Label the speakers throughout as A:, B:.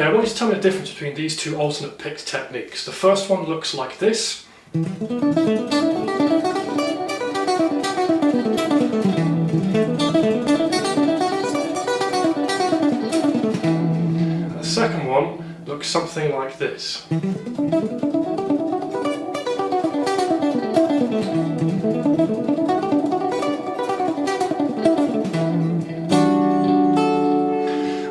A: Okay, I want you to tell me the difference between these two alternate pick techniques. The first one looks like this. The second one looks something like this.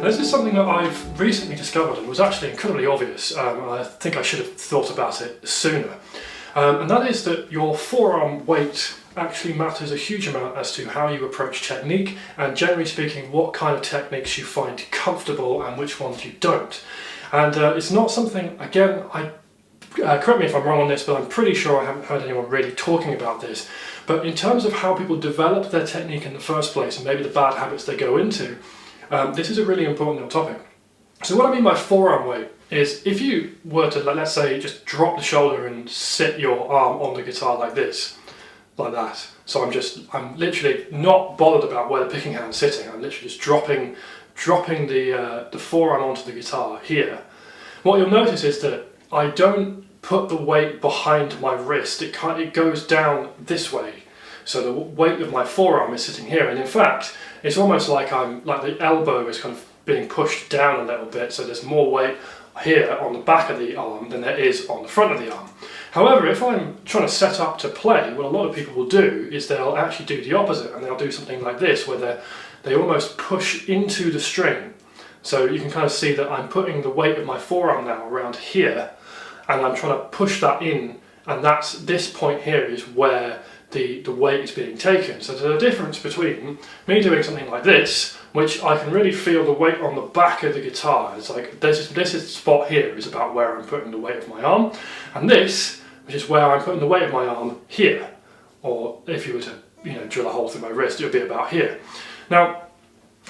A: This is something that I've recently discovered and was actually incredibly obvious. I think I should have thought about it sooner. And that is that your forearm weight actually matters a huge amount as to how you approach technique, and generally speaking what kind of techniques you find comfortable and which ones you don't. And it's not something, again, correct me if I'm wrong on this, but I'm pretty sure I haven't heard anyone really talking about this. But in terms of how people develop their technique in the first place and maybe the bad habits they go into, this is a really important little topic. So what I mean by forearm weight is if you were to, let's say, just drop the shoulder and sit your arm on the guitar like this, like that. So I'm literally not bothered about where the picking hand's sitting. I'm literally just dropping the forearm onto the guitar here. What you'll notice is that I don't put the weight behind my wrist. It goes down this way. So the weight of my forearm is sitting here, and in fact, it's almost like the elbow is kind of being pushed down a little bit, so there's more weight here on the back of the arm than there is on the front of the arm. However, if I'm trying to set up to play, what a lot of people will do is they'll actually do the opposite, and they'll do something like this, where they almost push into the string. So you can kind of see that I'm putting the weight of my forearm now around here, and I'm trying to push that in, and this point here is where the weight is being taken. So there's a difference between me doing something like this, which I can really feel the weight on the back of the guitar. It's like this is the spot here is about where I'm putting the weight of my arm, and this, which is where I'm putting the weight of my arm here. Or if you were to drill a hole through my wrist, it would be about here. Now,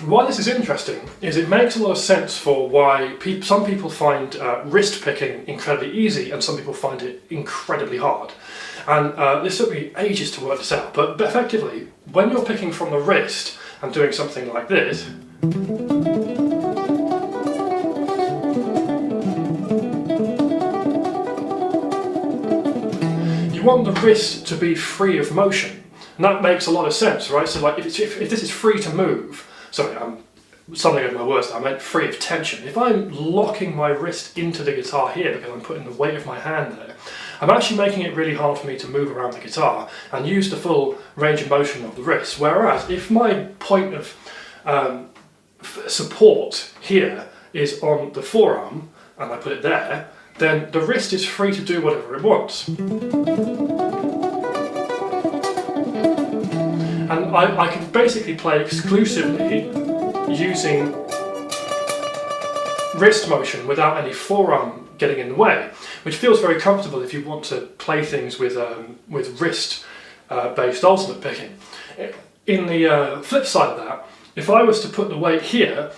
A: why this is interesting is it makes a lot of sense for why some people find wrist picking incredibly easy and some people find it incredibly hard. And this took me ages to work this out, but effectively, when you're picking from the wrist and doing something like this, you want the wrist to be free of motion. And that makes a lot of sense, right? So like if this is free to move, sorry, I'm stumbling over my words, I meant free of tension. If I'm locking my wrist into the guitar here because I'm putting the weight of my hand there, I'm actually making it really hard for me to move around the guitar and use the full range of motion of the wrist. Whereas if my point of support here is on the forearm and I put it there, then the wrist is free to do whatever it wants. And I can basically play exclusively using wrist motion without any forearm getting in the way, which feels very comfortable if you want to play things with wrist-based alternate picking. In the flip side of that, if I was to put the weight here,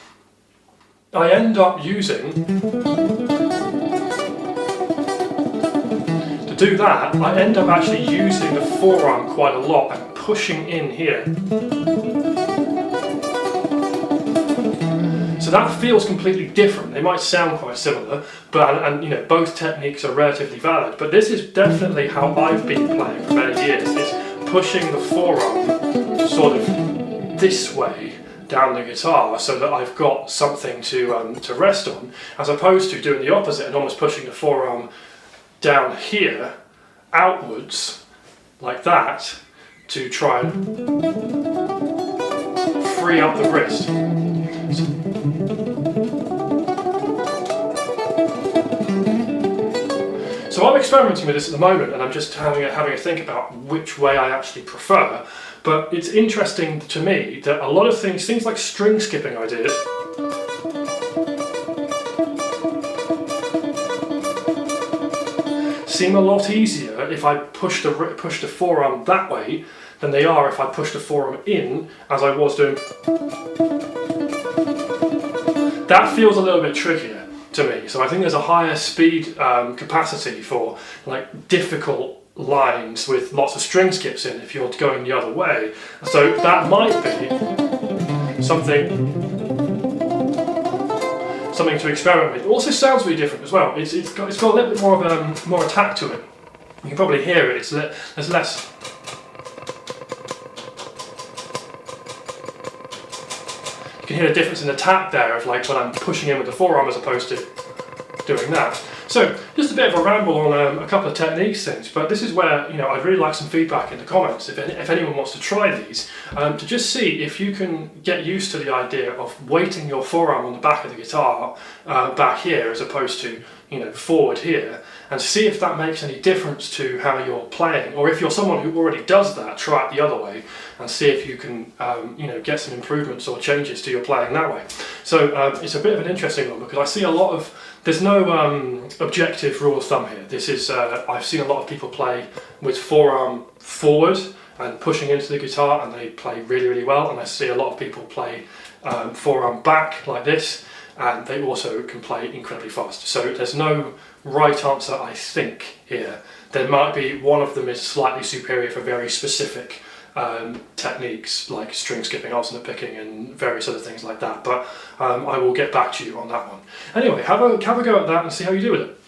A: I end up using, to do that, I end up actually using the forearm quite a lot and pushing in here. So that feels completely different. They might sound quite similar, but both techniques are relatively valid. But this is definitely how I've been playing for many years, is pushing the forearm sort of this way down the guitar so that I've got something to rest on, as opposed to doing the opposite and almost pushing the forearm down here, outwards, like that, to try and free up the wrist. So I'm experimenting with this at the moment, and I'm just having a think about which way I actually prefer. But it's interesting to me that a lot of things like string skipping I did, seem a lot easier if I push the forearm that way than they are if I push the forearm in, as I was doing. That feels a little bit trickier to me, so I think there's a higher speed capacity for like difficult lines with lots of string skips in if you're going the other way. So that might be something something to experiment with. It also sounds really different as well. It's got a little bit more of more attack to it. You can probably hear it. There's less. You can hear the difference in attack there of like when I'm pushing in with the forearm as opposed to doing that. So just a bit of a ramble on a couple of techniques things, but this is where I'd really like some feedback in the comments if anyone wants to try these, to just see if you can get used to the idea of weighting your forearm on the back of the guitar back here as opposed to forward here, and see if that makes any difference to how you're playing, or if you're someone who already does that, try it the other way and see if you can get some improvements or changes to your playing that way. So it's a bit of an interesting one because I see a lot of, there's no objective rule of thumb here. This is I've seen a lot of people play with forearm forward and pushing into the guitar and they play really, really well, and I see a lot of people play forearm back like this and they also can play incredibly fast. So there's no right answer, I think, here. There might be one of them is slightly superior for very specific techniques like string skipping, alternate picking and various other things like that, but I will get back to you on that one. Anyway, have a go at that and see how you do with it.